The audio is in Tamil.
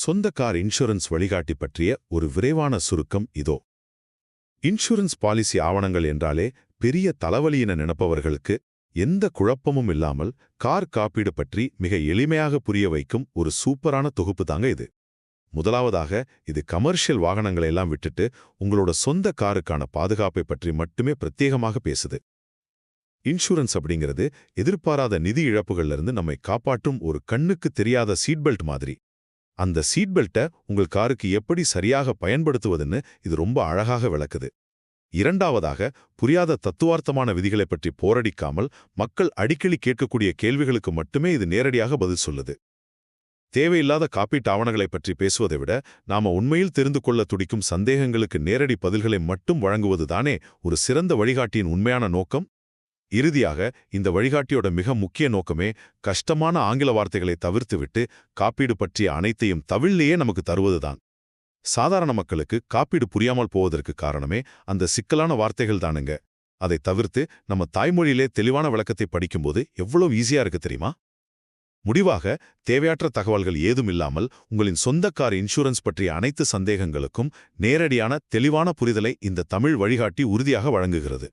சொந்த கார் இன்சூரன்ஸ் வழிகாட்டி பற்றிய ஒரு விரைவான சுருக்கம் இதோ. இன்சூரன்ஸ் பாலிசி ஆவணங்கள் என்றாலே பெரிய தலைவலி என நினைப்பவர்களுக்கு எந்த குழப்பமும் இல்லாமல் கார் காப்பீடு பற்றி மிக எளிமையாக புரிய வைக்கும் ஒரு சூப்பரான தொகுப்பு தாங்க இது. முதலாவதாக, இது கமர்ஷியல் வாகனங்களை எல்லாம் விட்டுட்டு உங்களோட சொந்த காருக்கான பாதுகாப்பை பற்றி மட்டுமே பிரத்யேகமாக பேசுது. இன்சூரன்ஸ் அப்படிங்கிறது எதிர்பாராத நிதி இழப்புகள்லேருந்து நம்மை காப்பாற்றும் ஒரு கண்ணுக்கு தெரியாத சீட் பெல்ட் மாதிரி. அந்த சீட் பெல்ட்டை உங்கள் காருக்கு எப்படி சரியாக பயன்படுத்துவதுன்னு இது ரொம்ப அழகாக விளக்குது. இரண்டாவதாக, புரியாத தத்துவார்த்தமான விதிகளை பற்றி போரடிக்காமல் மக்கள் அடிக்கடி கேட்கக்கூடிய கேள்விகளுக்கு மட்டுமே இது நேரடியாக பதில் சொல்லுது. தேவையில்லாத காப்பீட்டு ஆவணங்களை பற்றி பேசுவதை விட நாம உண்மையில் தெரிந்து கொள்ள துடிக்கும் சந்தேகங்களுக்கு நேரடி பதில்களை மட்டும் வழங்குவதுதானே ஒரு சிறந்த வழிகாட்டியின் உண்மையான நோக்கம். இறுதியாக, இந்த வழிகாட்டியோட மிக முக்கிய நோக்கமே கஷ்டமான ஆங்கில வார்த்தைகளை தவிர்த்துவிட்டு காப்பீடு பற்றிய அனைத்தையும் தவிழ்லேயே நமக்கு தருவதுதான். சாதாரண மக்களுக்கு காப்பீடு புரியாமல் போவதற்கு காரணமே அந்த சிக்கலான வார்த்தைகள் தானுங்க. அதை தவிர்த்து நம்ம தாய்மொழியிலே தெளிவான விளக்கத்தை படிக்கும்போது எவ்வளவு ஈஸியா இருக்கு தெரியுமா? முடிவாக, தேவையற்ற தகவல்கள் ஏதும் இல்லாமல் உங்களின் சொந்த கார் இன்சூரன்ஸ் பற்றிய அனைத்து சந்தேகங்களுக்கும் நேரடியான தெளிவான புரிதலை இந்த தமிழ் வழிகாட்டி உறுதியாக வழங்குகிறது.